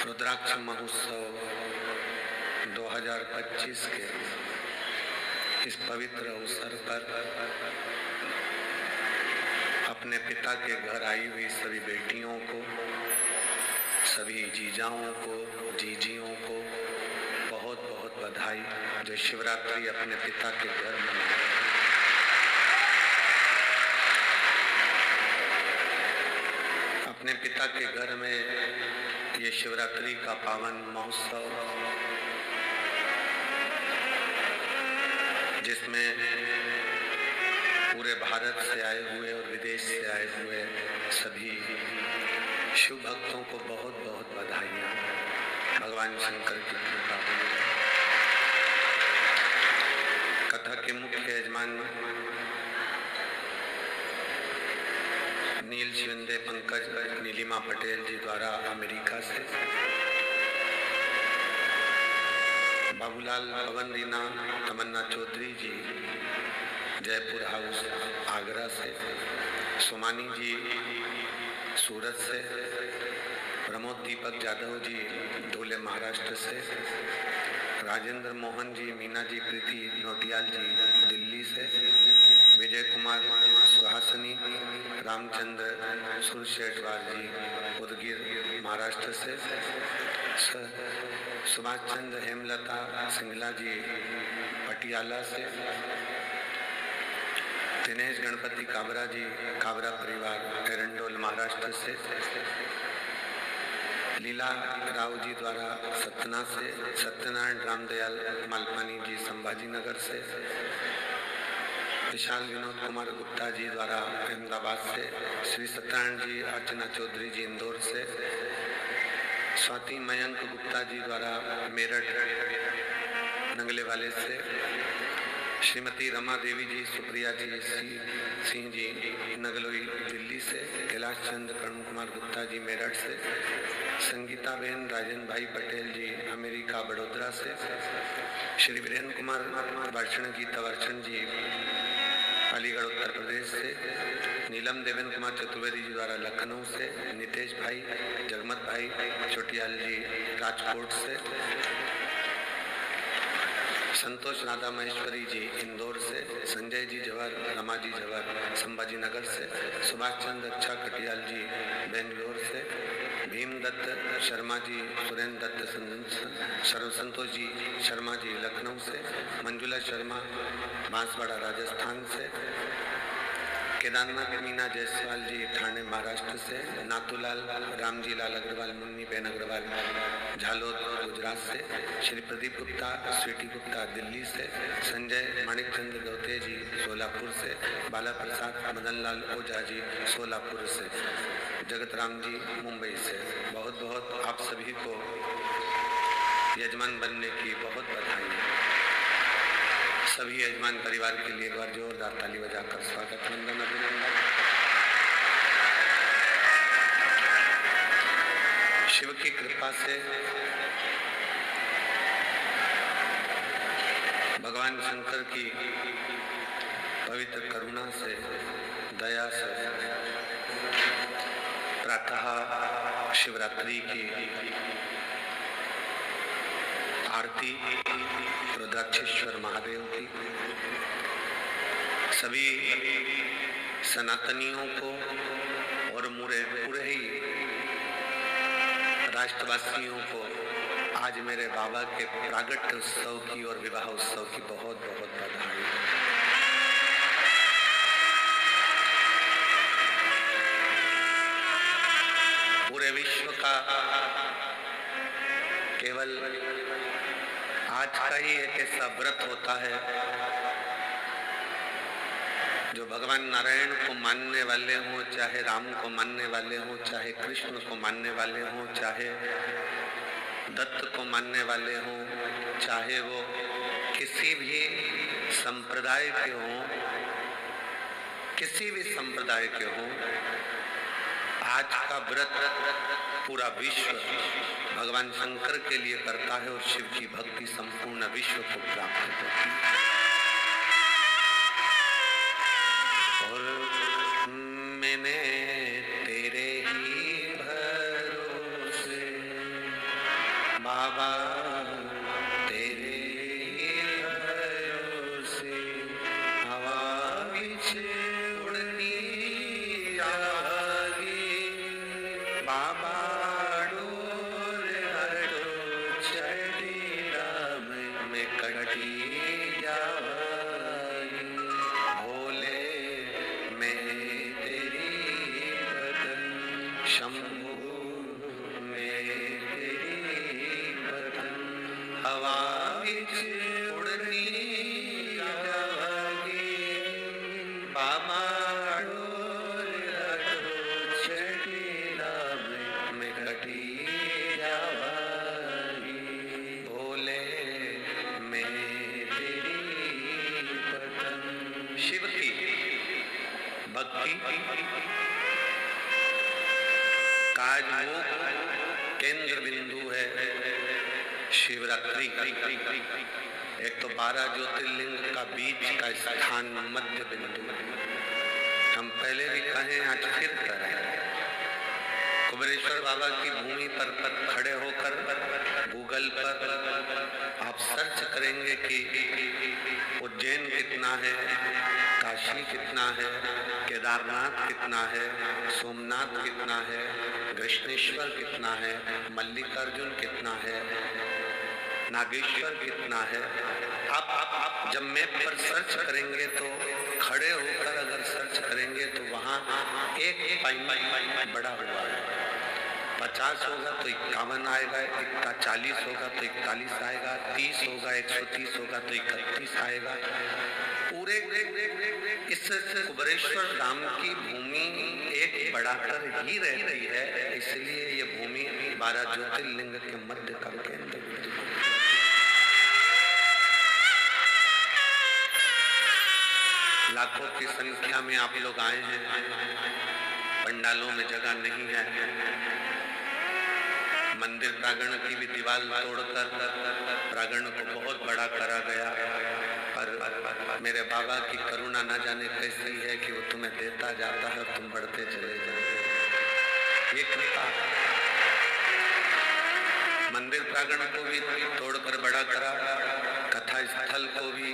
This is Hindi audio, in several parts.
रुद्राक्ष महोत्सव 2025 के इस पवित्र अवसर पर अपने पिता के घर आई हुई सभी बेटियों को, सभी जीजाओं को, जीजियों को बहुत बहुत बधाई जो शिवरात्रि अपने पिता के घर मना रहे हैं। अपने पिता के घर में ये शिवरात्रि का पावन महोत्सव, जिसमें पूरे भारत से आए हुए और विदेश से आए हुए सभी शिव भक्तों को बहुत बहुत बधाइयाँ। भगवान शंकर की कृपा बनी रहे। कथा के मुख्य यजमान नील शिंदे पंकज नीलिमा पटेल जी द्वारा अमेरिका से, बाबूलाल पवन रीना तमन्ना चौधरी जी जयपुर हाउस आगरा से, सोमानी जी सूरत से, प्रमोद दीपक यादव जी धुले महाराष्ट्र से, राजेंद्र मोहन जी, मीना जी, प्रीति नोटियाल जी दिल्ली से, विजय कुमार सुहासनी, रामचंद्र सुरशेठवार जी उदगीर महाराष्ट्र से, सुभाष चंद्र हेमलता सिंगला जी पटियाला से, दिनेश गणपति काबरा जी काबरा परिवार एरंडोल महाराष्ट्र से, लीला राव जी द्वारा सतना से, सत्यनारायण रामदयाल मालपानी जी संभाजी नगर से, विशाल विनोद कुमार गुप्ता जी द्वारा अहमदाबाद से, श्री सत्यनारायण जी अर्चना चौधरी जी इंदौर से, स्वाति मयंक गुप्ता जी द्वारा मेरठ नंगले वाले से, श्रीमती रमा देवी जी सुप्रिया जी सिंह जी नगलोई दिल्ली से, कैलाश चंद्र कर्ण कुमार गुप्ता जी मेरठ से, संगीता बेन राजन भाई पटेल जी अमेरिका बड़ोदरा से, श्री वीरेंद्र कुमार वर्षण गीता वर्षण जी अलीगढ़ उत्तर प्रदेश से, नीलम देवेंद्र कुमार चतुर्वेदी जी द्वारा लखनऊ से, नितेश भाई जगमत भाई चोटियाल जी राजकोट से, संतोष राधा महेश्वरी जी इंदौर से, संजय जी जवाहर रमा जी जवाहर संभाजी नगर से, सुभाष चंद्र अच्छा कटियाल जी बेंगलोर से, भीम दत्त शर्मा जी, सुरेंद्र दत्त संतोष जी शर्मा जी लखनऊ से, मंजुला शर्मा बांसवाड़ा राजस्थान से, केदारनाथ मीना जायसवाल जी ठाणे महाराष्ट्र से, नाथूलाल रामजी लाल अग्रवाल मुन्नी बेन अग्रवाल झालोद गुजरात से, श्री प्रदीप गुप्ता स्वीटी गुप्ता दिल्ली से, संजय माणिक चंद्र गौते जी सोलापुर से, बाला प्रसाद मदन लाल ओझा जी सोलापुर से, जगत राम जी मुंबई से। बहुत बहुत आप सभी को यजमान बनने की बहुत बधाई। सभी यजमान परिवार के लिए एक बार जोरदार ताली बजाकर स्वागत वंदन अभिनंदन। शिव की कृपा से, भगवान शंकर की पवित्र करुणा से, दया से प्रातः शिवरात्रि की आरती रुद्राक्षेश्वर महादेव की सभी सनातनियों को और पूरे ही राष्ट्रवासियों को आज मेरे बाबा के प्रागट्य उत्सव की और विवाह उत्सव की बहुत बहुत बधाई। पूरे विश्व का केवल आज का ही एक ऐसा व्रत होता है जो भगवान नारायण को मानने वाले हों, चाहे राम को मानने वाले हों, चाहे कृष्ण को मानने वाले हों, चाहे दत्त को मानने वाले हों, चाहे वो किसी भी संप्रदाय के हों, किसी भी संप्रदाय के हों, आज का व्रत पूरा विश्व भगवान शंकर के लिए करता है और शिव की भक्ति संपूर्ण विश्व को प्राप्त होती है। और मैंने तेरे ही भरोसे बाबा तेरे भरोसे हवा बिच उड़नी जागी, बाबा डोर हटो चढ़ी राम में कटी जागी, भोले मैं तेरी बदन शंभू में तेरी बदन हवा बिच उड़नी जागी, बाबा डोर हटो चढ़ी राम में कटी जागी, भोले मैं तेरी बदन। शिव की भक्ति का जो केंद्र बिंदु है शिवरात्रि। एक तो 12 ज्योतिर्लिंग का बीच का स्थान मध्य बिंदु, हम पहले भी कहें आज फिर करें, कुबेरेश्वर बाबा की भूमि पर खड़े होकर गूगल पर आप सर्च करेंगे कि उज्जैन कितना है, काशी कितना है, केदारनाथ कितना है, सोमनाथ कितना है, कृष्णेश्वर कितना है, मल्लिकार्जुन कितना है, नागेश्वर कितना है। आप जब मैप पर सर्च करेंगे तो खड़े होकर अगर सर्च करेंगे तो वहाँ एक पॉइंट बड़ा हुआ है, 50 होगा तो 51 आएगा, 40 होगा तो 41 आएगा, 30 होगा 130 होगा तो 31 आएगा। पूरे इस कुबेरेश्वर धाम की भूमि एक बढ़ाकर ही रहती है, इसलिए ये भूमि 12 ज्योतिर्लिंग के मध्य का केंद्र बिंदु है। लाखों की संख्या में आप लोग आए हैं, पंडालों में जगह नहीं है, मंदिर प्रांगण की भी दीवार तोड़कर प्रांगण को बहुत बड़ा करा गया, पर मेरे बाबा की करुणा न जाने कैसी है कि वो तुम्हें देता जाता है और तुम बढ़ते चले जाते। ये कृपा। मंदिर प्रांगण को भी तोड़कर बड़ा करा, कथा स्थल को भी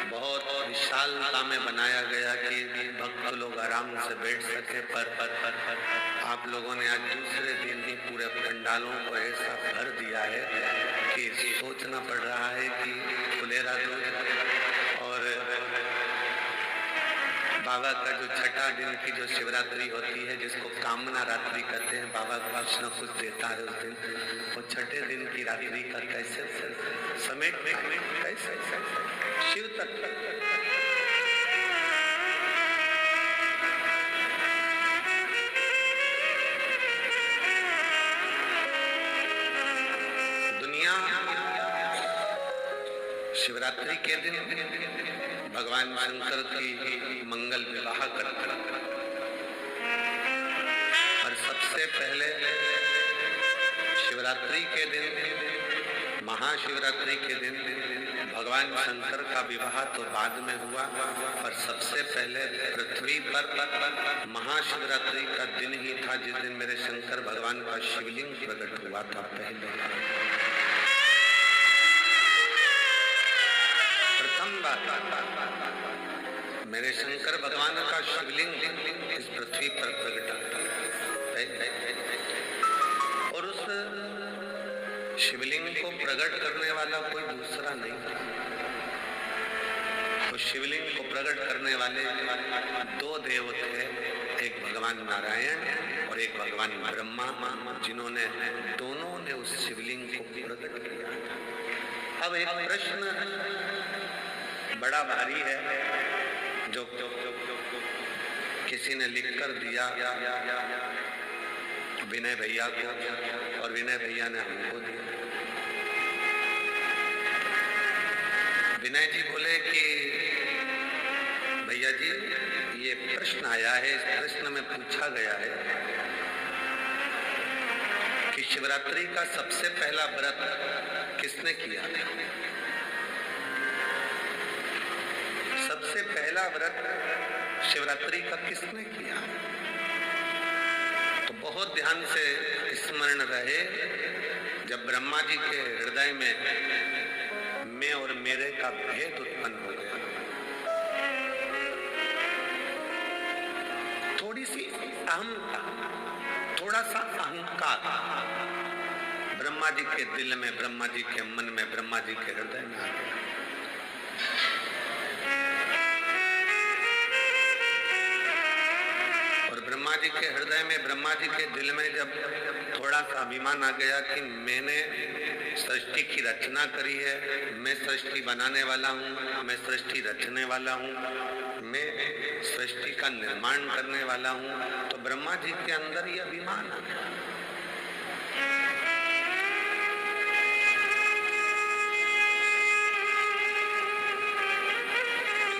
बहुत विशालता में बनाया गया कि भक्त लोग आराम से बैठ सके, पर आप लोगों ने आज दूसरे दिन ही पूरे पंडालों को ऐसा भर दिया है कि सोचना पड़ रहा है कि फुलेरा दूध और बाबा का जो छठा दिन की जो शिवरात्रि होती है, जिसको कामना रात्रि कहते हैं, बाबा कुछ न कुछ देता है उस दिन, वो छठे दिन की रात्रि का कैसे समेट कैसे शिव तक। दुनिया शिवरात्रि के दिन भगवान शंकर की मंगल विवाह करता है, और सबसे पहले शिवरात्रि के दिन, महाशिवरात्रि के दिन भगवान शंकर का विवाह तो बाद में हुआ, पर सबसे पहले पृथ्वी पर महाशिवरात्रि का दिन ही था जिस दिन मेरे शंकर भगवान का शिवलिंग प्रकट हुआ था पहले। प्रथम बात मेरे शंकर भगवान का शिवलिंग इस पृथ्वी पर प्रकटा और उस शिवलिंग को प्रकट करने वाला कोई दूसरा नहीं था। उस शिवलिंग को प्रकट करने वाले 2 देव थे, एक भगवान नारायण और एक भगवान ब्रह्मा, जिन्होंने दोनों ने उस शिवलिंग को प्रकट किया। अब एक प्रश्न बड़ा भारी है जो किसी ने लिख कर दिया विनय भैया को, और विनय भैया ने हमको दिया। विनय जी बोले कि भैया जी ये प्रश्न आया है, इस प्रश्न में पूछा गया है कि शिवरात्रि का सबसे पहला व्रत किसने किया? सबसे पहला व्रत शिवरात्रि का किसने किया? तो बहुत ध्यान से स्मरण रहे जब ब्रह्मा जी के हृदय में मैं और मेरे का भेद उत्पन्न हो गया, थोड़ी सी अहमता, थोड़ा सा अहंकार ब्रह्मा जी के दिल में, ब्रह्मा जी के मन में, ब्रह्मा जी के हृदय में आ गया। और ब्रह्मा जी के हृदय में, ब्रह्मा जी के दिल में जब थोड़ा सा अभिमान आ गया कि मैंने सृष्टि की रचना करी है, मैं सृष्टि बनाने वाला हूँ, मैं सृष्टि रचने वाला हूँ, मैं सृष्टि का निर्माण करने वाला हूँ, तो ब्रह्मा जी के अंदर ये अभिमान आ गया।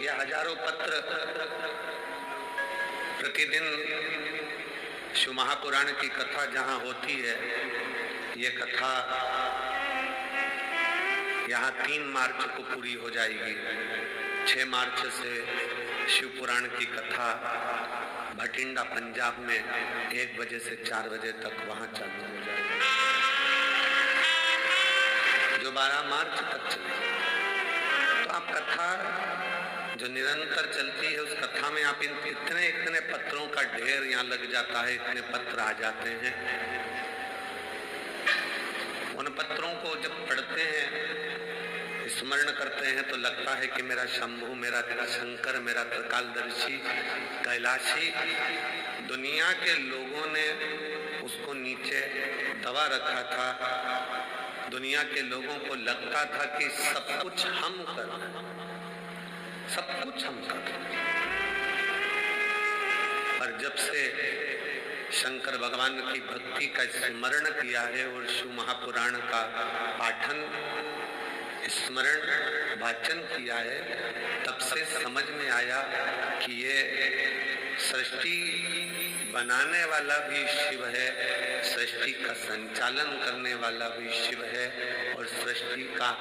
ये हजारों पत्र प्रतिदिन शिव महापुराण की कथा जहाँ होती है, ये कथा यहाँ 3 मार्च को पूरी हो जाएगी। 6 मार्च से शिव पुराण की कथा भटिंडा पंजाब में 1 बजे से 4 बजे तक वहाँ चालू हो जाएगी, जो 12 मार्च तक चलेगी। तो आप कथा जो निरंतर चलती है, उस कथा में आप इतने पत्रों का ढेर यहाँ लग जाता है, इतने पत्र आ जाते हैं। उन पत्रों को जब पढ़ते हैं, स्मरण करते हैं, तो लगता है कि मेरा शंभु, मेरा शंकर, मेरा त्रिकालदर्शी, कैलाशी, दुनिया के लोगों ने उसको नीचे दबा रखा था। दुनिया के लोगों को लगता था कि सब कुछ हम कर रहे हैं, सब कुछ हम कर रहे हैं। पर जब से शंकर भगवान की भक्ति का स्मरण किया है और शिव महापुराण का पाठन, स्मरण, वाचन किया है, तब से समझ में आया कि ये सृष्टि बनाने वाला भी शिव है, सृष्टि का संचालन करने वाला भी शिव है, और सृष्टि का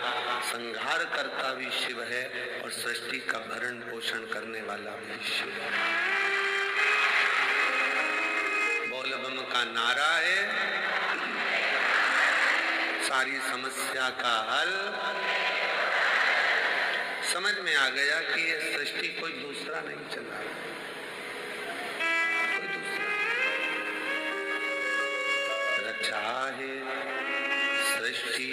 संहार करता भी शिव है, और सृष्टि का भरण पोषण करने वाला भी शिव है। बोल बम का नारा है, सारी समस्या का हल। समझ में आ गया कि ये सृष्टि कोई दूसरा नहीं चला, कोई दूसरा। रचा है सृष्टि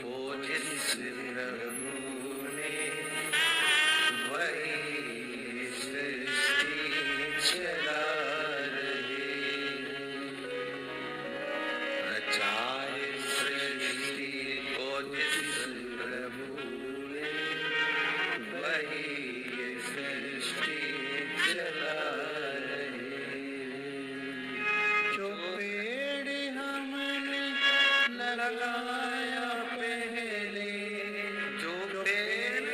को जिस प्रभु ने, वही सृष्टि चला रहे। रचा है सृष्टि को जिस प्रभु ने, वही सृष्टि चला रहे। जो पेड़ हमने लगाया पहले, जो पेड़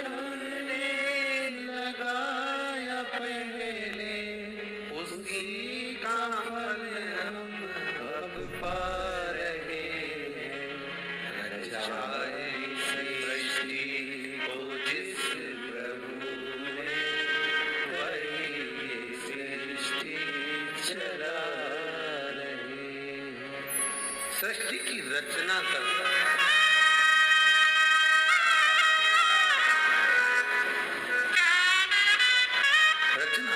हमने लगाया पहले, उसी का फल हम अब पा रहे हैं। रचा है सृष्टि को जिस प्रभु ने, वही सृष्टि चला रहे। सृष्टि की रचना करता है, रचना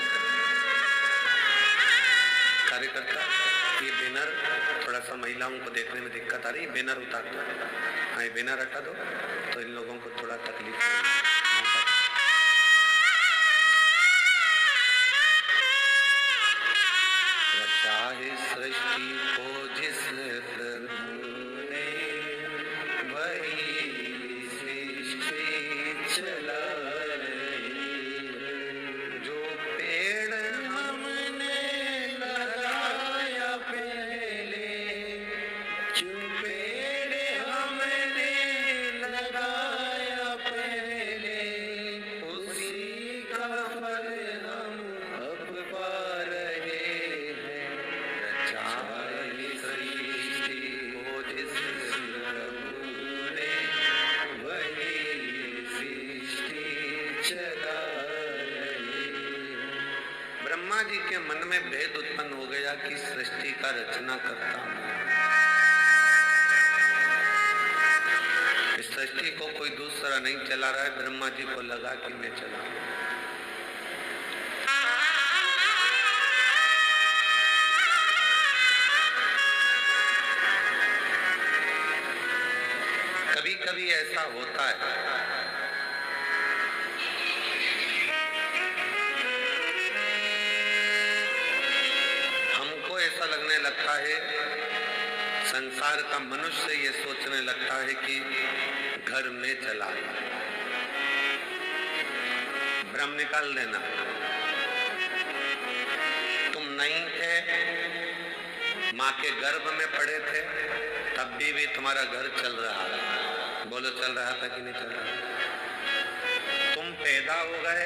कार्यकर्ता। ये बैनर थोड़ा सा महिलाओं को देखने में दिक्कत आ रही है, बैनर उतार दो। हाँ, ये बैनर हटा दो तो इन लोगों को थोड़ा तकलीफ होगी। रचा है सृष्टि को जिस प्रभु ने, वही सृष्टि चला रही। जो पेड़ हमने लगाया पहले, जो पेड़ हमने लगाया पहले, उसी का फल हम अब पा रहे हैं। रचा है सृष्टि को जिस प्रभु ने, वही सृष्टि चला रही। ब्रह्मा जी के मन में भेद उत्पन्न हो गया कि सृष्टि का रचना करता हूँ, दूसरा नहीं चला रहा है, ब्रह्मा जी को लगा कि मैं चलाऊं। कभी कभी ऐसा होता है, हमको ऐसा लगने लगता है, संसार का मनुष्य ये सोचने लगता है कि घर में चला ब्रह्म निकाल देना। तुम नहीं थे, माँ के गर्भ में पड़े थे, तब भी तुम्हारा घर चल रहा था। बोलो चल रहा था कि नहीं चल रहा? तुम पैदा हो गए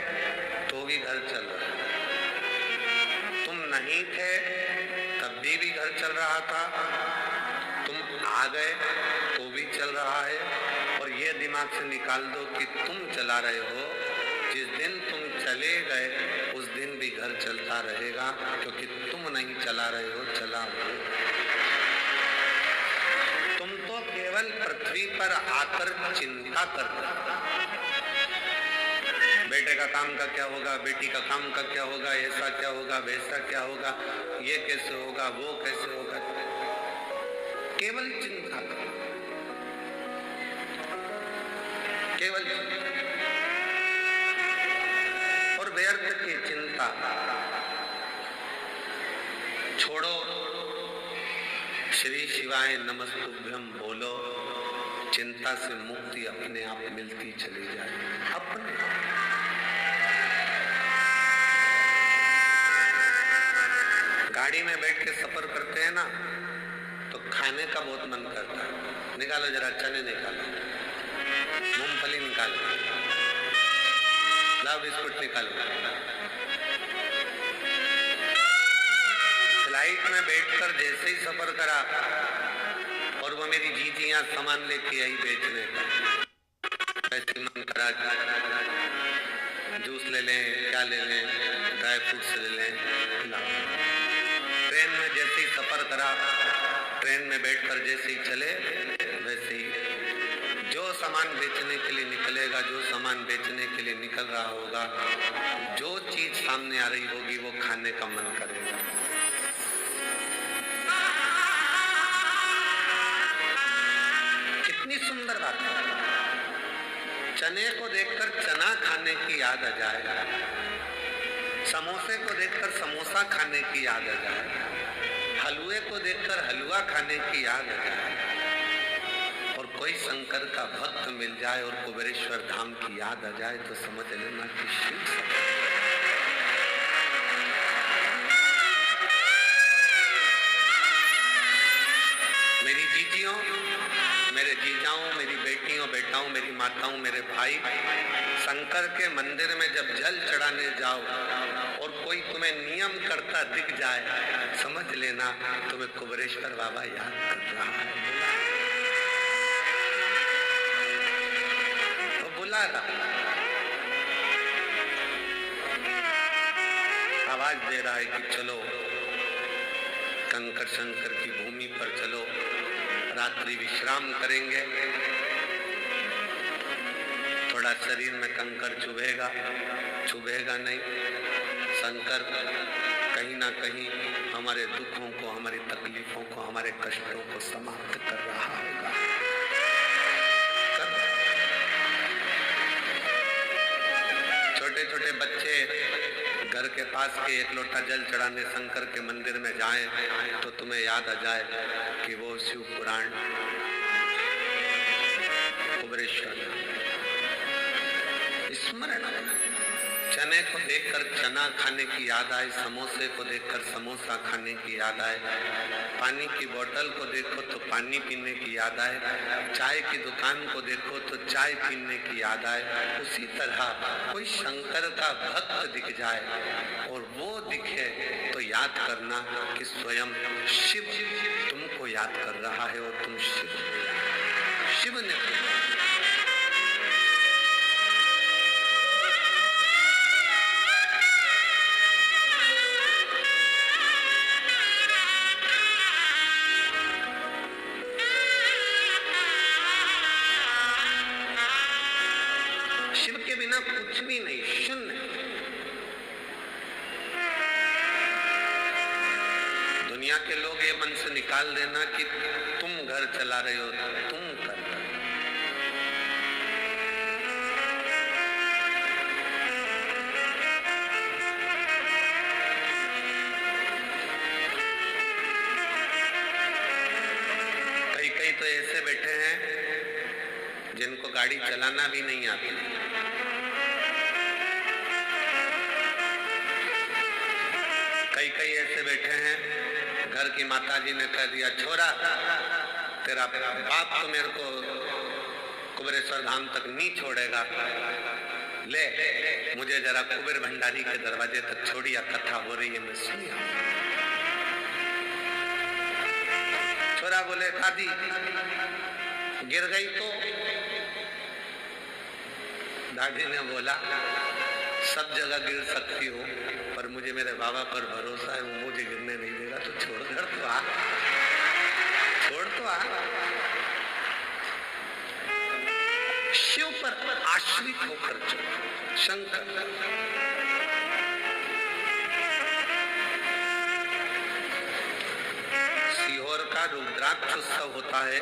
तो भी घर चल रहा है। तुम नहीं थे तब भी घर चल रहा था। तुम आ गए तो भी चल रहा है। और ये दिमाग से निकाल दो कि तुम चला रहे हो, जिस दिन तुम चले गए उस दिन भी घर चलता रहेगा, क्योंकि तुम नहीं चला रहे हो, चला हो। तुम तो केवल पृथ्वी पर आकर चिंता कर रहे हो, बेटे का काम का क्या होगा, बेटी का काम का क्या होगा, ऐसा क्या होगा, वैसा क्या होगा, ये कैसे होगा, वो कैसे होगा, केवल चिंता कर, केवल और व्यर्थ की चिंता छोड़ो। श्री शिवाय नमस्तुभ्यम बोलो, चिंता से मुक्ति अपने आप मिलती चली जाए। अपने गाड़ी में बैठ के सफर करते हैं ना, तो खाने का बहुत मन करता है। निकालो जरा, चने निकालो, मूंगफली निकालो, लाओ बिस्कुट निकालो। फ्लाइट में बैठकर जैसे ही सफर करा और वो मेरी जीजियां सामान लेके आई बेचने का, ऐसे मन करा जूस ले लें, क्या ले लें, ड्राई फ्रूट्स ले लें। ट्रेन में जैसे ही सफर करा, ट्रेन में बैठकर जैसे ही चले, वैसे ही जो सामान बेचने के लिए निकलेगा, जो सामान बेचने के लिए निकल रहा होगा, जो चीज सामने आ रही होगी, वो खाने का मन करेगा। कितनी सुंदर बात है। चने को देखकर चना खाने की याद आ जाएगा, समोसे को देखकर समोसा खाने की याद आ जाएगा, हलवे को देखकर हलवा खाने की याद आ जाए। और कोई शंकर का भक्त मिल जाए और कुबेरेश्वर धाम की याद आ जाए तो समझ लेना कि शिव सब। मेरी जीजियों, मेरे जीजाओं, मेरी बेटियों, बेटाओं, मेरी माताओं, मेरे भाई, शंकर के मंदिर में जब जल चढ़ाने जाओ और कोई तुम्हें नियम करता दिख जाए, समझ लेना तुम्हें कुबेरेश्वर बाबा याद कर रहा है, वो बुला रहा, आवाज दे रहा है कि चलो कंकर शंकर की भूमि पर चलो, रात्रि विश्राम करेंगे। थोड़ा शरीर में कंकर चुभेगा, चुभेगा नहीं, शंकर कहीं ना कहीं हमारे दुखों को, हमारी तकलीफों को, हमारे कष्टों को समाप्त कर रहा होगा। छोटे छोटे बच्चे घर के पास के एक लोटा जल चढ़ाने शंकर के मंदिर में जाएं तो तुम्हें याद आ जाए कि वो शिव पुराण कुबेरेश्वर स्मरण। चने को देखकर चना खाने की याद आए, समोसे को देखकर समोसा खाने की याद आए, पानी की बोतल को देखो तो पानी पीने की याद आए, चाय की दुकान को देखो तो चाय पीने की याद आए। उसी तरह कोई शंकर का भक्त दिख जाए और वो दिखे तो याद करना कि स्वयं शिव तुमको याद कर रहा है और तुम शिव ने लेना कुछ भी नहीं, शून्य। दुनिया के लोग ये मन से निकाल देना कि तुम घर चला रहे हो, तुम कर रहे हो। कई तो ऐसे बैठे हैं जिनको गाड़ी चलाना भी नहीं आती। कई ऐसे बैठे हैं, घर की माताजी ने कह दिया छोरा तेरा बाप तो मेरे को कुबेरेश्वर धाम तक नहीं छोड़ेगा, ले मुझे जरा कुबेर भंडारी के दरवाजे तक छोड़िया, कथा हो रही है मैं सुनिया। छोरा बोले दादी गिर गई तो? दादी ने बोला सब जगह गिर सकती हो, पर मुझे मेरे बाबा पर भरोसा है, वो मुझे गिरने नहीं देगा, तो छोड़ कर तो आ, छोड़ तो आ। शिव पर आश्रित होकर चलो। शंकर सीहोर का रुद्राक्ष उत्सव होता है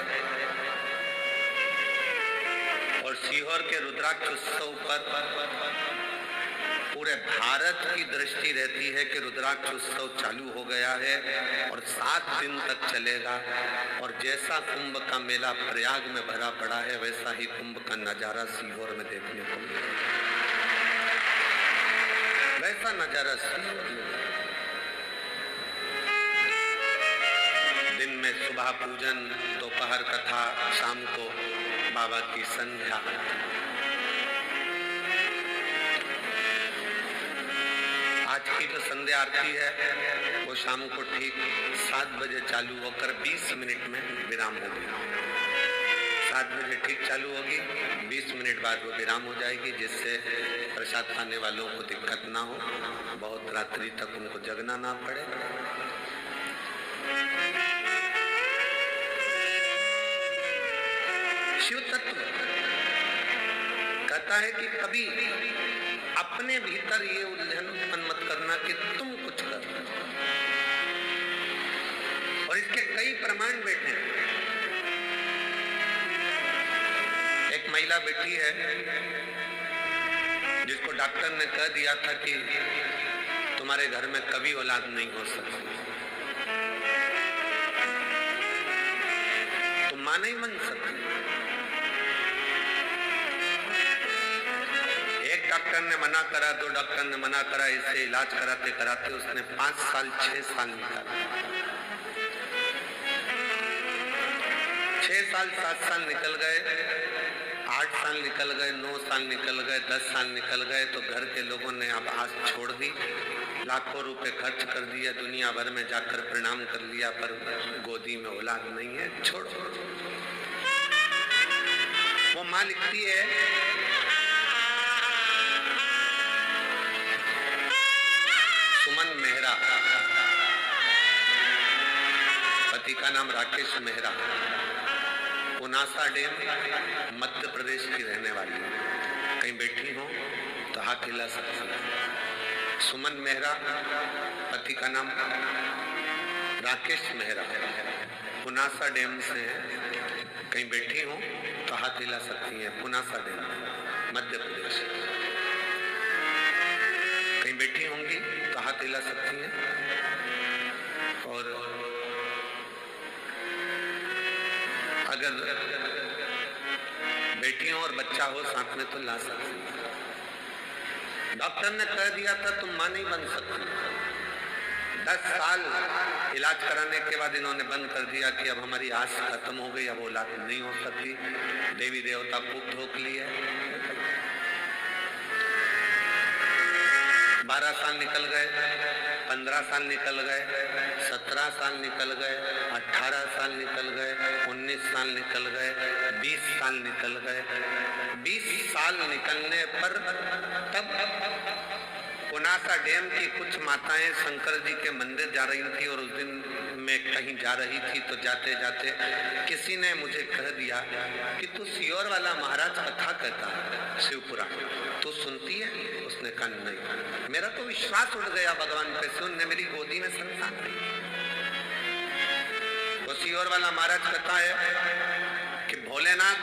और सीहोर के रुद्राक्ष उत्सव पर पूरे भारत की दृष्टि रहती है कि रुद्राक्ष उत्सव चालू हो गया है और 7 दिन तक चलेगा। और जैसा कुंभ का मेला प्रयाग में भरा पड़ा है, वैसा ही कुंभ का नजारा सीहोर में देखने को मिलेगा। वैसा नजारा सीहोर में। दिन में सुबह पूजन, दोपहर कथा, शाम को बाबा की संध्या। आज की जो संध्या आरती है वो शाम को ठीक 7 बजे चालू होकर 20 मिनट में विराम होगी। 7 बजे ठीक चालू होगी, 20 मिनट बाद वो विराम हो जाएगी, जिससे प्रसाद खाने वालों को दिक्कत ना हो, बहुत रात्रि तक उनको जगना ना पड़े। शिव तत्व कहता है कि कभी अपने भीतर ये उलझन उत्पन्न मत करना कि तुम कुछ कर, और इसके कई प्रमाण बैठे हैं। एक महिला बैठी है जिसको डॉक्टर ने कह दिया था कि तुम्हारे घर में कभी औलाद नहीं हो सकती, तुम मां नहीं बन सकती। एक डॉक्टर ने मना करा, 2 डॉक्टर ने मना करा, इससे इलाज कराते कराते उसने 5 साल 6 साल निकाला। 6 साल 7 साल निकल गए, 8 साल निकल गए, 9 साल निकल गए, 10 साल निकल गए, तो घर के लोगों ने अब आस छोड़ दी, लाखों रुपए खर्च कर दिया, दुनिया भर में जाकर प्रणाम कर लिया, पर गोदी में औलाद नहीं है, छोड़ो। वो माँ लिखती है सुमन मेहरा, पति का नाम राकेश मेहरा, पुनासा डैम मध्य प्रदेश की रहने वाली है। कहीं बैठी हो तो हाथ हिला सकती है। सुमन मेहरा, पति का नाम राकेश मेहरा, पुनासा डैम से है। कहीं बैठी हो तो हाथ हिला सकती हैं। पुनासा डैम मध्य प्रदेश। कहीं बैठी होंगी तो हाथ हिला सकती हैं। और अगर बेटी हो और बच्चा हो साथ में तो ला सकती हैं। डॉक्टर ने कह दिया था तुम मां नहीं बन सकती। 10 साल इलाज कराने के बाद इन्होंने बंद कर दिया कि अब हमारी आस खत्म हो गई, अब औलाद नहीं हो सकती। देवी देवता खूब धोख लिए। 12 साल निकल गए, 15 साल निकल गए, 17 साल निकल गए, 18 साल निकल गए, 19 साल निकल गए, 20 साल निकल गए। 20 साल निकलने पर तब पुनासा डैम की कुछ माताएं शंकर जी के मंदिर जा रही थी और उस दिन मैं कहीं जा रही थी तो जाते जाते किसी ने मुझे कह दिया कि तू सियोर वाला महाराज कथा कहता है शिवपुराण, तू सुनती है? उसने कहा नहीं। मेरा तो विश्वास उड़ गया भगवान पे से, उनने मेरी गोदी में संतान दी। वो सियोर वाला महाराज कहता है कि भोलेनाथ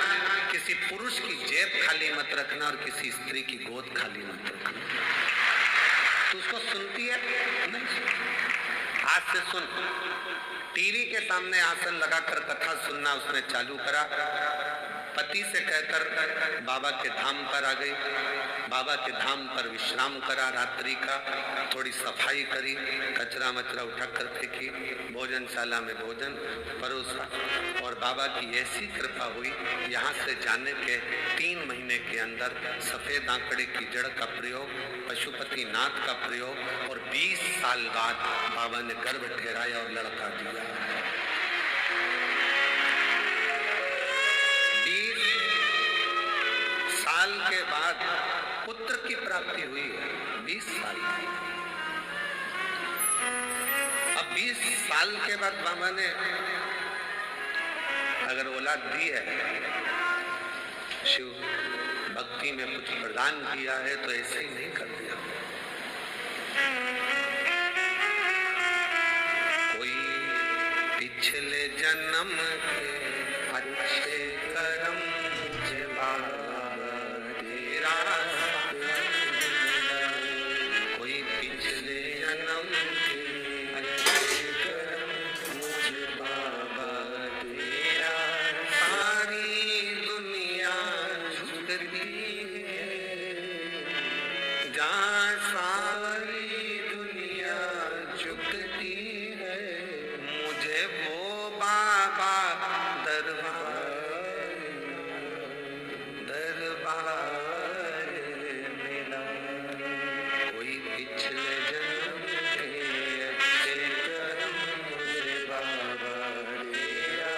किसी पुरुष की जेब खाली मत रखना और किसी स्त्री की गोद खाली मत रखना। तू उसको सुनती है? नहीं। आज से सुन। टीवी के सामने आसन लगाकर कथा सुनना उसने चालू करा। पति से कहकर बाबा के धाम पर आ गई। बाबा के धाम पर विश्राम करा रात्रि का, थोड़ी सफाई करी, कचरा मचरा उठाकर फेंकी, भोजनशाला में भोजन परोसा और बाबा की ऐसी कृपा हुई, यहाँ से जाने के 3 महीने के अंदर सफेद आंकड़े की जड़ का प्रयोग, पशुपति नाथ का प्रयोग और 20 साल बाद बाबा ने गर्भ ठहराया और लड़का दिया। 20 साल के बाद पुत्र की प्राप्ति हुई है। 20 साल। अब 20 साल के बाद बाबा ने अगर औलाद दी है, शिव भक्ति में कुछ प्रदान किया है तो ऐसे ही नहीं कर दिया। कोई पिछले जन्म के अच्छे कर्म मुझे बाबा तेरा, कोई पिछले जन्म के अच्छे कर्म मुझे बाबा तेरा, सारी दुनिया झुकती है, जहाँ सारी दुनिया झुकती है, मुझे वो बाबा दरबार मिला। कोई पिछले जन्म के अच्छे कर्म मुझे बाबा तेरा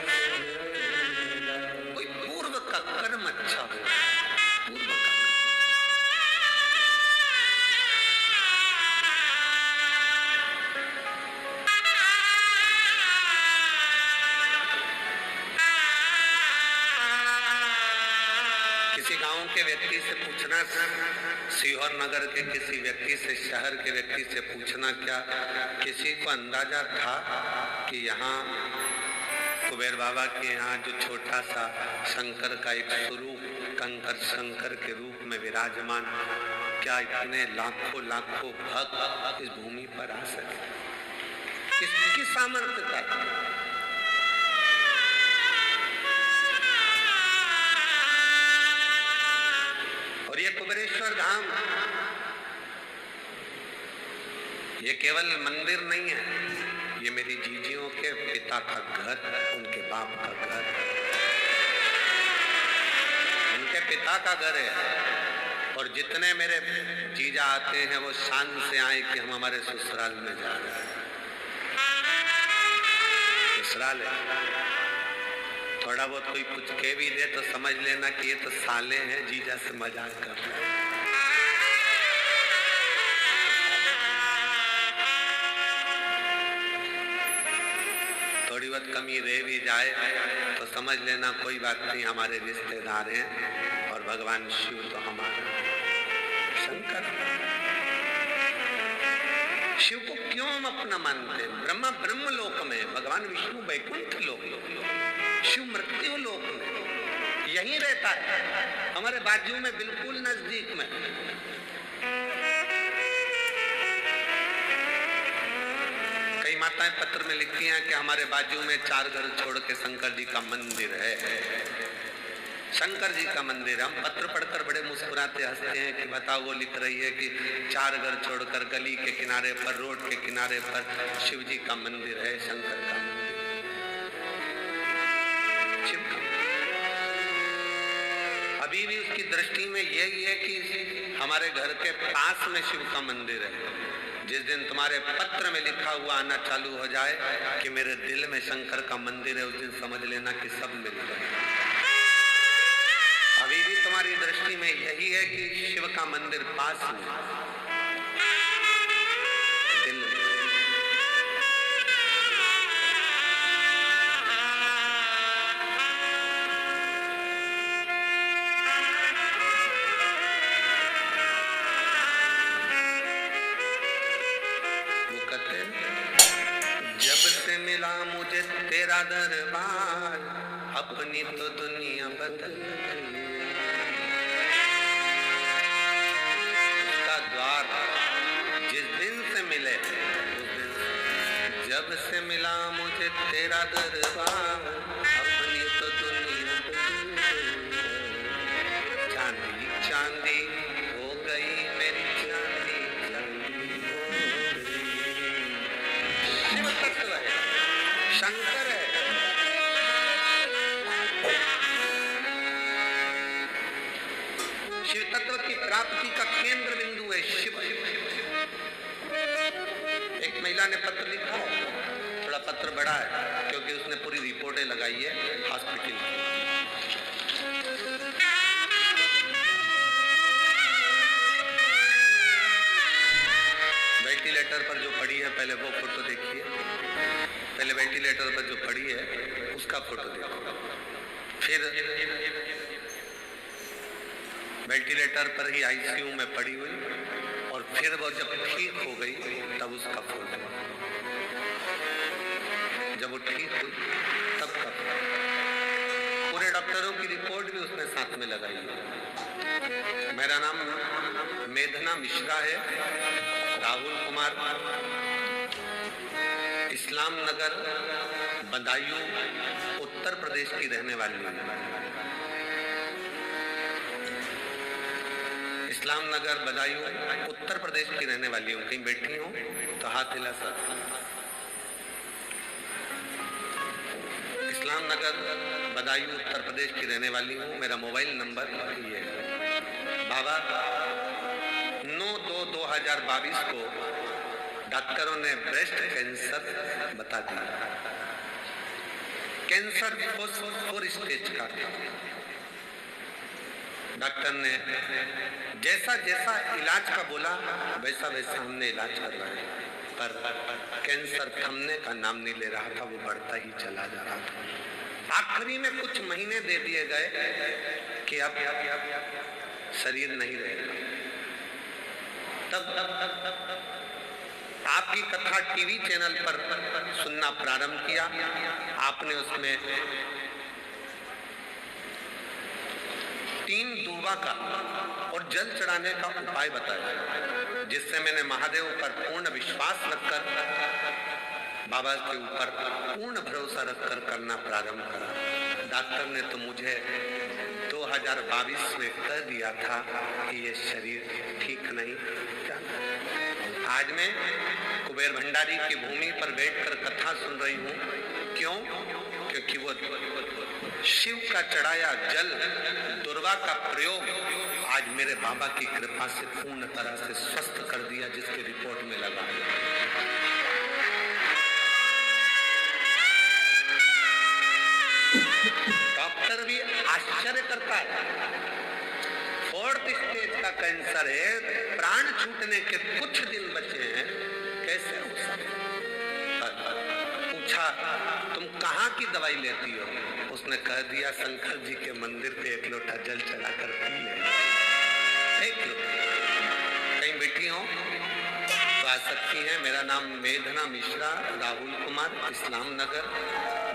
मिला। कोई पूर्व का कर्म अच्छा हो, पूर्व का। किसी गांव के व्यक्ति से पूछना, सीहोर नगर के किसी व्यक्ति से, शहर के व्यक्ति से पूछना, क्या किसी को अंदाजा था कि यहाँ कुबेर बाबा के यहाँ जो छोटा सा शंकर का एक स्वरूप, कंकर शंकर के रूप में विराजमान, क्या इतने लाखों लाखों भक्त इस भूमि पर आ सके? किसकी सामर्थ्य था? और ये कुबेरेश्वर धाम, ये केवल मंदिर नहीं है, ये मेरी जीजियों के पिता का घर, उनके बाप का घर, उनके पिता का घर है। और जितने मेरे जीजा आते हैं वो शान से आए कि हम हमारे ससुराल में जा रहे हैं। ससुराल है, थोड़ा बहुत कोई कुछ कह भी दे तो समझ लेना कि ये तो साले हैं, जीजा से मजाक कर रहे हैं। थोड़ी बहुत कमी रह भी जाए तो समझ लेना कोई बात नहीं, हमारे रिश्तेदार हैं और भगवान शिव तो हमारा शंकर। शिव को क्यों हम अपना मानते हैं? ब्रह्मा ब्रह्म लोक में, भगवान विष्णु वैकुंठ लोक, शिव मृत्यु लोक में यहीं रहता है, हमारे बाजू में, बिल्कुल नजदीक में। कई माताएं पत्र में लिखती हैं कि हमारे बाजू में 4 घर छोड़ के शंकर जी का मंदिर है। शंकर जी का मंदिर, हम पत्र पढ़कर बड़े मुस्कुराते हंसते हैं कि बताओ, वो लिख रही है कि 4 घर छोड़कर गली के किनारे पर, रोड के किनारे पर शिव जी का मंदिर है, शंकर का मंदिर, शिव का। अभी भी उसकी दृष्टि में यही है कि हमारे घर के पास में शिव का मंदिर है। जिस दिन तुम्हारे पत्र में लिखा हुआ आना चालू हो जाए कि मेरे दिल में शंकर का मंदिर है, उस दिन समझ लेना कि सब मिल गए। अभी भी तुम्हारी दृष्टि में यही है कि शिव का मंदिर पास में, दिल में। तेरा दरबार, अपनी तो दुनिया बदल गई। उसका द्वार जिस दिन से मिले उस दिन से, जब से मिला मुझे तेरा दरबार, अपनी तो दुनिया बदल गई। चांदी चांदी हो गई मेरी चांदी, चांदी हो गई। शिव तत्व है, शंकर है। शिव तत्व की प्राप्ति का केंद्र बिंदु है शिव। एक महिला ने पत्र लिखा है, थोड़ा पत्र बड़ा है क्योंकि उसने पूरी रिपोर्टें लगाई है हॉस्पिटल की। वेंटिलेटर पर जो पड़ी है, पहले वो फोटो देखिए। पहले वेंटिलेटर पर जो पड़ी है उसका फोटो देखो, फिर वेंटिलेटर पर ही आईसीयू में पड़ी हुई, और फिर वो जब ठीक हो गई तब उसका फोटो, जब वो ठीक हुई तब का फोटो। पूरे डॉक्टरों की रिपोर्ट भी उसने साथ में लगाई है। मेरा नाम मेधना मिश्रा है, राहुल कुमार, इस्लाम नगर बदायूं उत्तर प्रदेश की रहने वाली हूँ। इस्लाम नगर बदायूं उत्तर प्रदेश की रहने वाली हूँ। कहीं बैठी हूँ तो हाथ हिला सर। इस्लाम नगर बदायूं उत्तर प्रदेश की रहने वाली हूँ। मेरा मोबाइल नंबर ये है। बाबा 9/2/2022 को डॉक्टरों ने ब्रेस्ट कैंसर बता दिया। कैंसर 4 स्टेज का था। डॉक्टर ने जैसा जैसा इलाज का बोला वैसा वैसा हमने इलाज करवाया, पर कैंसर थमने का नाम नहीं ले रहा था, वो बढ़ता ही चला जा रहा था। आखिरी में कुछ महीने दे दिए गए कि अब शरीर नहीं रहेगा। तब आपकी कथा टीवी चैनल पर सुनना प्रारंभ किया। आपने उसमें 3 दूबा का और जल चढ़ाने का उपाय बताया, जिससे मैंने महादेव पर पूर्ण विश्वास रखकर, बाबा के ऊपर पूर्ण भरोसा रखकर करना प्रारंभ करा। डॉक्टर ने तो मुझे 2022 में कह दिया था कि ये शरीर ठीक नहीं। आज मैं कुबेर भंडारी की भूमि पर बैठकर कथा सुन रही हूँ। क्यों? क्योंकि वो शिव का चढ़ाया जल, दुर्वा का प्रयोग आज मेरे बाबा की कृपा से पूर्ण तरह से स्वस्थ कर दिया, जिसके रिपोर्ट में लगा है। डॉक्टर भी आश्चर्य करता है। 4th स्टेज का कैंसर है, प्राण छूटने के कुछ दिन बचे हैं, कैसे हो सकता? पूछा तुम कहाँ की दवाई लेती हो? उसने कह दिया शंकर जी के मंदिर पे 1 लोटा जल चढ़ाकर पी ले। कहीं बैठी हो तो आ सकती हैं। मेरा नाम मेधना मिश्रा, राहुल कुमार, इस्लाम नगर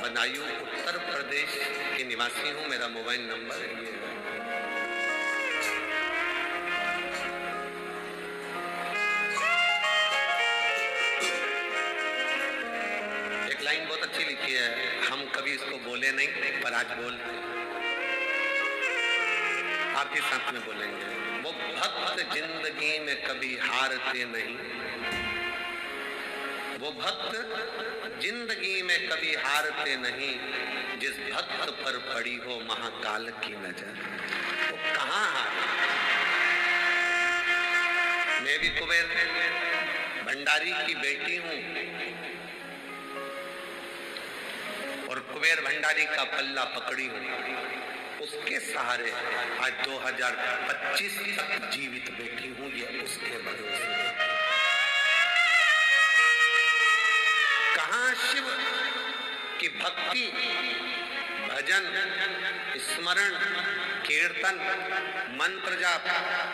बदायूं उत्तर प्रदेश के निवासी हूँ। मेरा मोबाइल नंबर ये है। एक लाइन बहुत अच्छी लिखी है, हम कभी इसको बोले नहीं पर आज बोल आपके साथ में बोलेंगे। वो भक्त जिंदगी में कभी हारते नहीं, वो भक्त जिंदगी में कभी हारते नहीं, जिस भक्त पर पड़ी हो महाकाल की नजर, वो कहाँ हारे। मैं भी कुबेर भंडारी की बेटी हूँ और कुबेर भंडारी का पल्ला पकड़ी हूँ। उसके सहारे आज 2025 तक जीवित बैठी हूँ, ये उसके भरोसे। कहाँ शिव की भक्ति, भजन, स्मरण, कीर्तन, मंत्र जाप,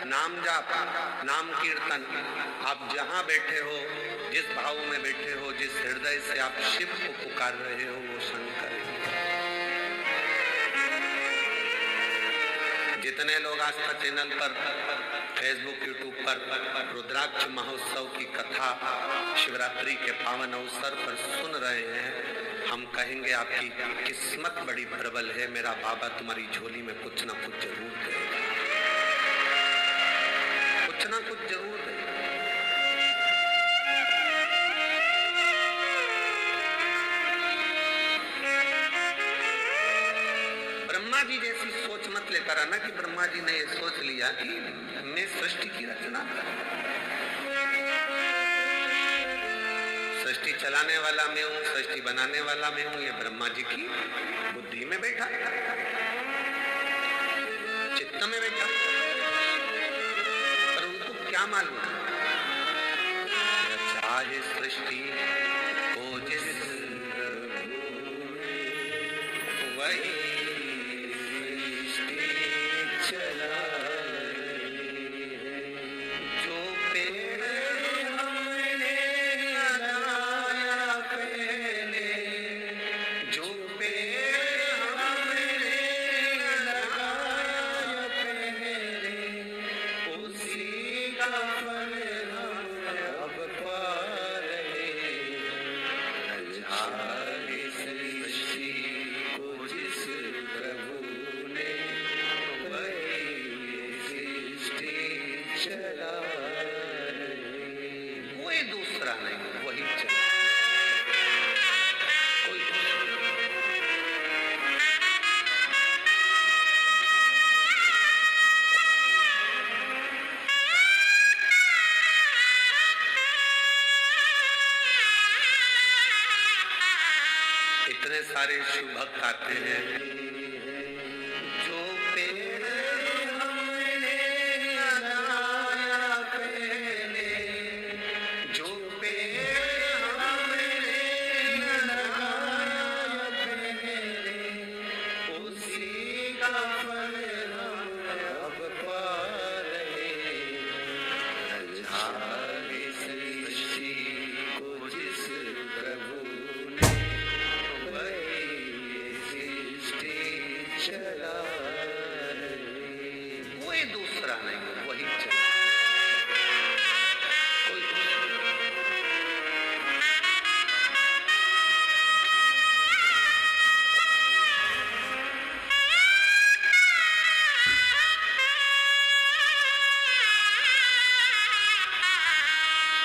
नाम जाप, नाम कीर्तन, आप जहाँ बैठे हो, जिस भाव में बैठे हो, जिस हृदय से आप शिव को पुकार रहे हो, वो शंकर जितने लोग आस्था चैनल पर, फेसबुक, यूट्यूब पर रुद्राक्ष महोत्सव की कथा शिवरात्रि के पावन अवसर पर सुन रहे हैं, हम कहेंगे आपकी किस्मत बड़ी प्रबल है। मेरा बाबा तुम्हारी झोली में कुछ ना कुछ जरूर देगा, कुछ ना कुछ जरूर देगा। ब्रह्मा जी जैसी सोच मत लेकर आना कि ब्रह्मा जी ने ये सोच लिया कि मैं सृष्टि की रचना कर, सृष्टि चलाने वाला मैं हूं, सृष्टि बनाने वाला मैं हूं। ये ब्रह्मा जी की बुद्धि में बैठा, चित्त में बैठा, पर उनको क्या मालूम चाहे सृष्टि को जिस वही सारे शिव भक्त आते हैं। जो पेड़ हमने लगाया पहले, जो पेड़ हमने लगाया पहले, उसी का फल हम अब पा रहे। सारी सृष्टि को जिस प्रभु कोई दूसरा नहीं, वही चला।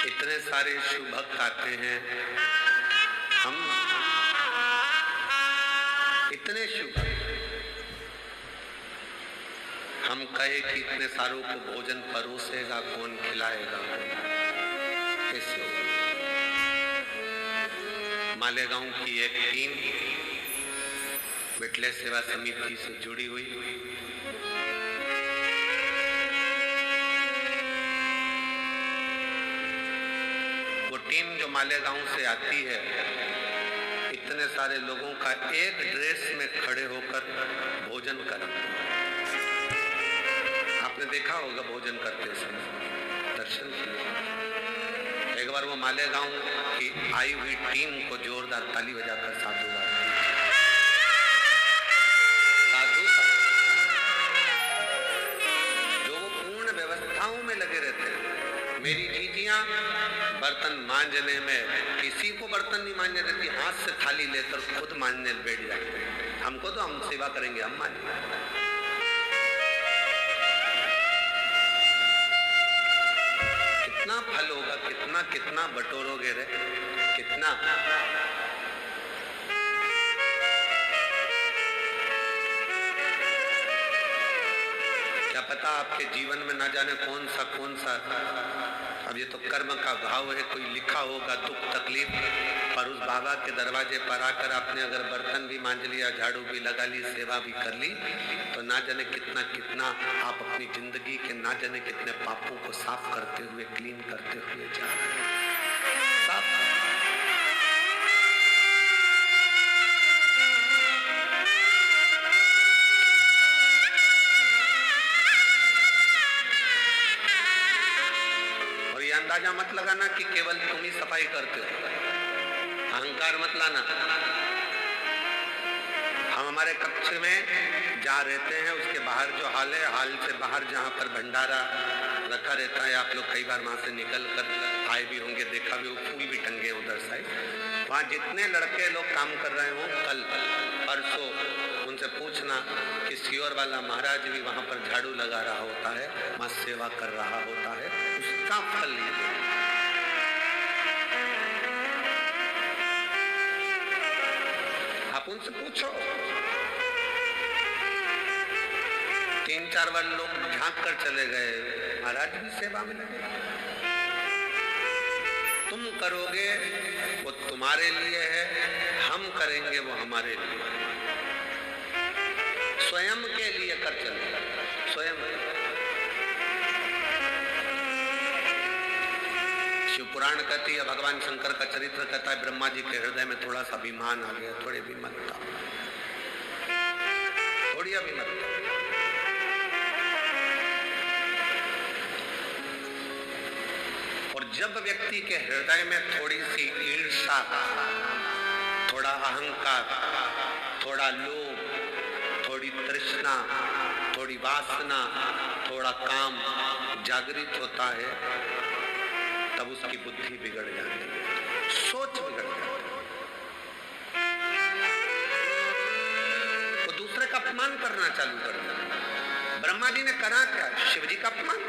इतने सारे शिव भक्त आते हैं, हम इतने शिव भक्त, हम कहे कि इतने सारों को भोजन परोसेगा कौन, खिलाएगा कैसे होगा? मालेगांव की एक टीम बिटले सेवा समिति से जुड़ी हुई, वो टीम जो मालेगांव से आती है, इतने सारे लोगों का एक ड्रेस में खड़े होकर भोजन करती है। आपने देखा होगा भोजन करते समय, दर्शन किया। एक बार वो मालेगांव की आई हुई टीम को जोरदार ताली बजाकर साधुवाद जो पूर्ण व्यवस्थाओं में लगे रहते हैं। मेरी जीजियां बर्तन मांजने में, किसी को बर्तन नहीं मांजने देती, हाथ से थाली लेकर खुद मांजने बैठ जाते हैं। हमको तो हम सेवा करेंगे, हम मांजेंगे। कितना फल होगा, कितना कितना बटोरोगे रे, कितना। क्या पता आपके जीवन में ना जाने कौन सा, अब ये तो कर्म का भाव है, कोई लिखा होगा दुख तकलीफ, पर उस बाबा के दरवाजे पर आकर आपने अगर बर्तन भी मांज लिया, झाड़ू भी लगा ली, सेवा भी कर ली, तो ना जाने कितना कितना आप अपनी जिंदगी के ना जाने कितने पापों को साफ करते हुए, क्लीन करते हुए जा रहे हैं। साफ अंदाजा मत लगाना कि केवल तुम ही सफाई करते हो, अहंकार मत लाना। हम हमारे कक्ष में जहाँ रहते हैं उसके बाहर जो हाल है, हाल से बाहर जहाँ पर भंडारा रखा रहता है, आप लोग कई बार वहाँ से निकल कर आए भी होंगे, देखा भी हो, फूल भी टंगे उधर साइड। वहाँ जितने लड़के लोग काम कर रहे हो कल परसों, उनसे पूछना कि सियोर वाला महाराज भी वहाँ पर झाड़ू लगा रहा होता है, वहाँ सेवा कर रहा होता है, उसका फल ये। आप उनसे पूछो। 3-4 बार लोग झांक कर चले गए, महाराज भी सेवा में लगे। तुम करोगे वो तुम्हारे लिए है, हम करेंगे वो हमारे लिए। स्वयं के लिए कर चले, स्वयं। शिव पुराण कहती है, भगवान शंकर का चरित्र कहता है, ब्रह्मा जी के हृदय में थोड़ा सा अभिमान आ गया, थोड़ी अभिमानता, थोड़ी अभिमानता। और जब व्यक्ति के हृदय में थोड़ी सी ईर्ष्या, थोड़ा अहंकार, थोड़ा लोभ, थोड़ी तृष्णा, थोड़ी वासना, थोड़ा काम जागृत होता है, तब उसकी बुद्धि बिगड़ जाती है, सोच बिगड़ जाती है, वो दूसरे का अपमान करना चालू कर देता है। ब्रह्मा जी ने करा क्या? शिव जी का अपमान।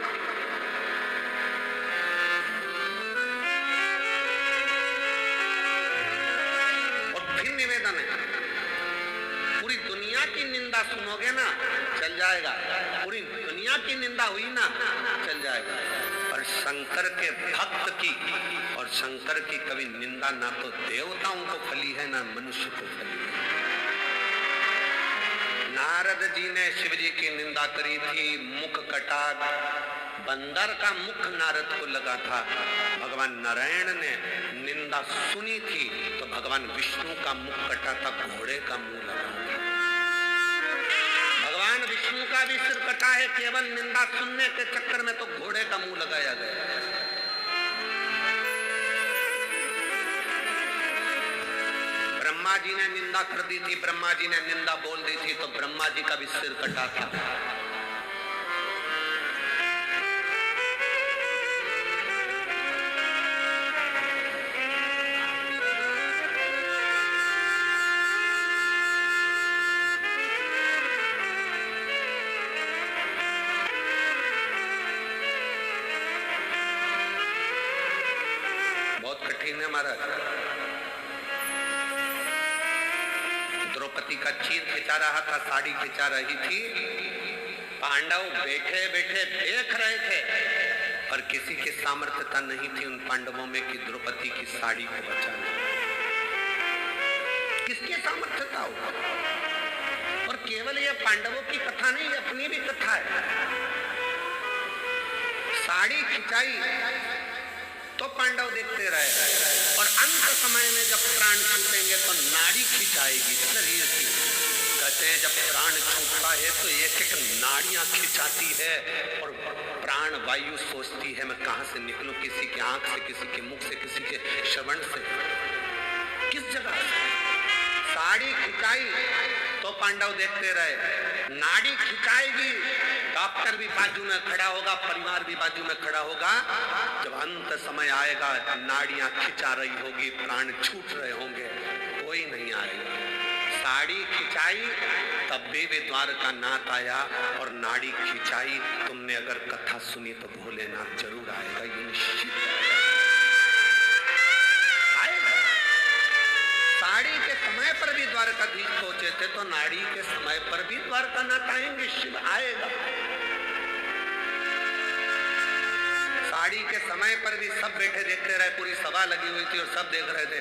और फिर निवेदन है, पूरी दुनिया की निंदा सुनोगे ना चल जाएगा, पूरी दुनिया की निंदा हुई ना चल जाएगा, पर शंकर के भक्त की और शंकर की कभी निंदा ना तो देवताओं को फली है ना मनुष्य को फली है। नारद जी ने शिव जी की निंदा करी थी, मुख कटा, बंदर का मुख नारद को लगा था। भगवान नारायण ने निंदा सुनी थी तो भगवान विष्णु का मुख कटा था, घोड़े का मुंह लगा था। भगवान विष्णु का भी सिर कटा है, केवल निंदा सुनने के चक्कर में तो घोड़े का मुंह लगाया गया। ब्रह्मा जी ने निंदा कर दी थी, ब्रह्मा जी ने निंदा बोल दी थी तो ब्रह्मा जी का भी सिर कटा था। द्रौपदी का चीर खिंचा रहा था, साड़ी खिंचा रही थी, पांडव बैठे बैठे देख रहे थे, पर किसी की सामर्थ्यता नहीं थी उन पांडवों में कि द्रौपदी की साड़ी को बचाना। किसकी सामर्थ्यता हो? और केवल ये पांडवों की कथा नहीं, अपनी भी कथा है। साड़ी खिंचाई तो पांडव देखते रहे, और अंत समय में जब प्राण छूटेंगे तो नाड़ी खिंचाएगी शरीर की। कहते हैं जब प्राण छूटता है तो एक एक नाड़ियां खिंचाती है, और प्राण वायु सोचती है मैं कहां से निकलूं, किसी की आंख से, किसी के मुख से, किसी के श्रवण से, किस जगह से। साड़ी खिंचाई तो पांडव देखते रहे, नाड़ी खिंचाएगी, डॉक्टर भी बाजू में खड़ा होगा, परिवार भी बाजू में खड़ा होगा। जब अंत समय आएगा, नाड़ियां खिंचा रही होगी, प्राण छूट रहे होंगे, कोई नहीं आएगा। साड़ी खिंचाई तब भी द्वारका नाथ आया, और नाड़ी खिंचाई। तुमने अगर कथा सुनी तो भोलेनाथ जरूर आएगा, ये निश्चित आएगा। साड़ी के समय पर भी द्वारकाधीश पहुंचे थे, तो नाड़ी के समय पर भी द्वारका नाथ आएंगे, शिव आएगा। साड़ी के समय पर भी सब बैठे देखते रहे, पूरी सभा लगी हुई थी और सब देख रहे थे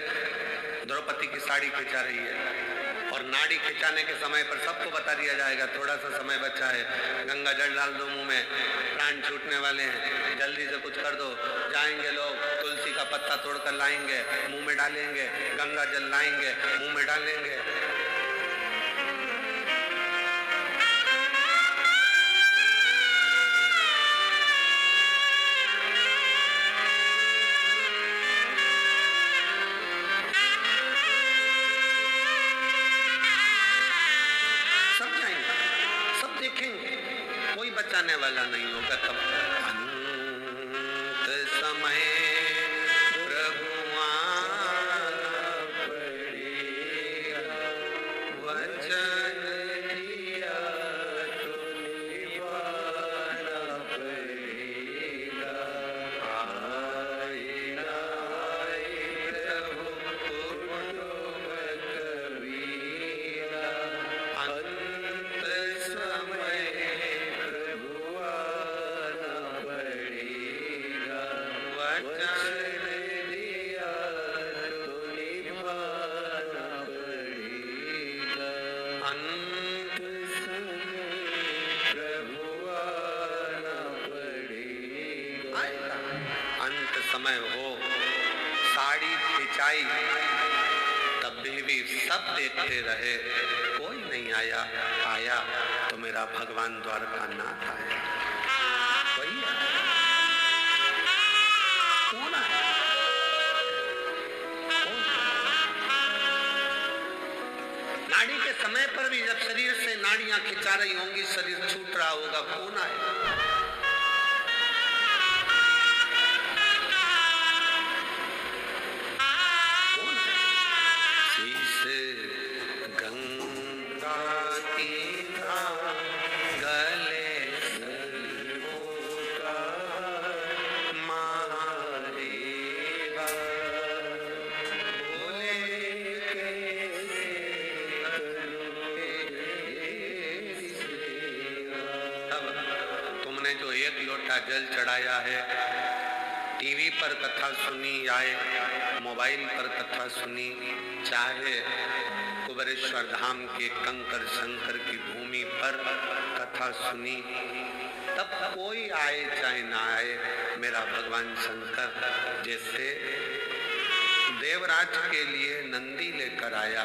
द्रौपदी की साड़ी खिंचा रही है। और नाड़ी खिंचाने के समय पर सबको बता दिया जाएगा थोड़ा सा समय बचा है, गंगा जल डाल दो मुंह में, प्राण छूटने वाले हैं, जल्दी से कुछ कर दो। जाएंगे लोग, तुलसी का पत्ता तोड़कर लाएंगे, मुंह में डालेंगे, गंगा जल लाएंगे, मुंह में डालेंगे। कोई बचाने वाला नहीं होगा। तब अंत समय प्रभु आना पड़ेगा, वचन दिया तो निभाना पड़ेगा। आए ना आए प्रभु कुटुंब कबीरा, अंत समय प्रभु आना पड़ेगा, वचन दिया तो निभाना पड़ेगा। अंत समय प्रभु आना पड़ेगा। अंत समय हो, साड़ी खिंचाई, तब भी सब देखते रहे, कोई नहीं आया। आया तो मेरा भगवान द्वारका नाथ आया। वही आया। कौन आया? कौन? नाड़ी के समय पर भी जब शरीर से नाड़ियां खिंचा रही होंगी, शरीर छूट रहा होगा, कौन आएगा? जो एक लोटा जल चढ़ाया है, टीवी पर कथा सुनी, आए मोबाइल पर कथा सुनी, चाहे कुबेरेश्वर धाम के कंकर शंकर की भूमि पर कथा सुनी, तब कोई आए चाहे ना आए, मेरा भगवान शंकर जैसे देवराज के लिए नंदी लेकर आया,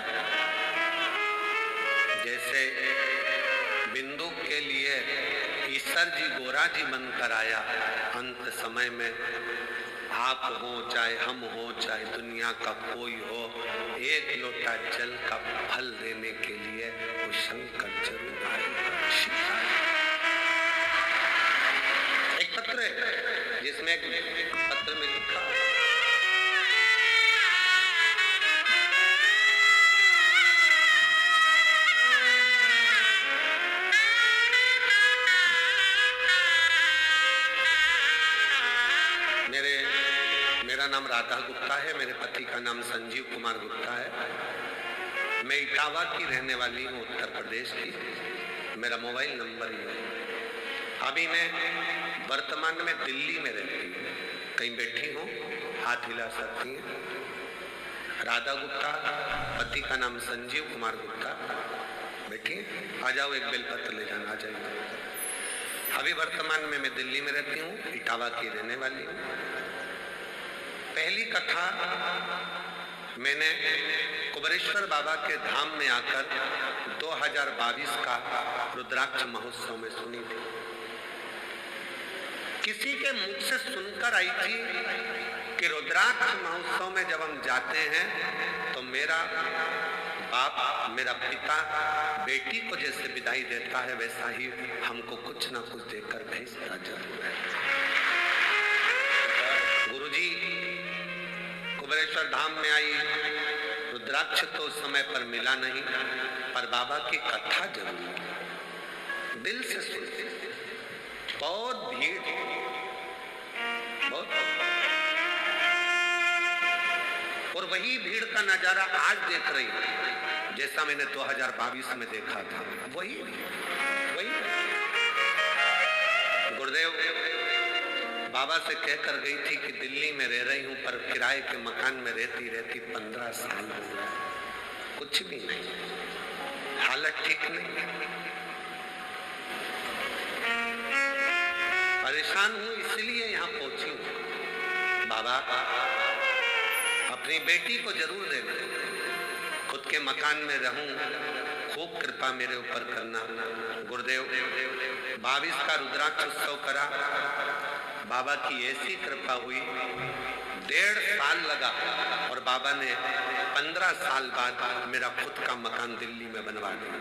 जैसे बिंदु के लिए ईश्वर जी गोरा जी बनकर आया, अंत समय में आप हो चाहे हम हो चाहे दुनिया का कोई हो, एक लोटा जल का फल देने के लिए वो शंकर जरूर आएगा। एक पत्र है जिसमें एक पत्र में लिखा, मेरा नाम राधा गुप्ता है, मेरे पति का नाम संजीव कुमार गुप्ता है। मैं इटावा की रहने वाली हूँ, उत्तर प्रदेश की। मेरा मोबाइल नंबर ये है। अभी मैं वर्तमान में दिल्ली में रहती हूँ। कहीं बैठी हूँ, हाथ हिला सकती हैं। राधा गुप्ता, पति का नाम संजीव कुमार गुप्ता। बैठी आ जाओ, एक बेलपत्र ले जाना, आ जाइए। अभी वर्तमान में मैं दिल्ली में रहती हूँ, इटावा की रहने वाली हूँ। पहली कथा मैंने कुबेरेश्वर बाबा के धाम में आकर 2022 का रुद्राक्ष महोत्सव में सुनी थी। किसी के मुख से सुनकर आई थी कि रुद्राक्ष महोत्सव में जब हम जाते हैं तो मेरा बाप, मेरा पिता बेटी को जैसे विदाई देता है, वैसा ही हमको कुछ ना कुछ देकर भेजता जरूर है। गुरुजी कुबेरेश्वर धाम में आई, रुद्राक्ष तो उस समय पर मिला नहीं, पर बाबा की कथा जरूर दिल से सुनते। बहुत भीड़, बहुत, और वही भीड़ का नजारा आज देख रही हूं जैसा मैंने 2022 में देखा था। वही गुरुदेव बाबा से कहकर गई थी कि दिल्ली में रह रही हूं, पर किराए के मकान में रहती 15 साल हो गए, कुछ भी नहीं, हालत ठीक नहीं, परेशान हूं, इसलिए यहाँ पहुंची हूं। बाबा अपनी बेटी को जरूर देना, खुद के मकान में रहूं, खूब कृपा मेरे ऊपर करना। गुरुदेव 22 का रुद्राक्ष उत्सव करा, बाबा की ऐसी कृपा हुई, 1.5 साल लगा और बाबा ने 15 साल बाद मेरा खुद का मकान दिल्ली में बनवा दिया।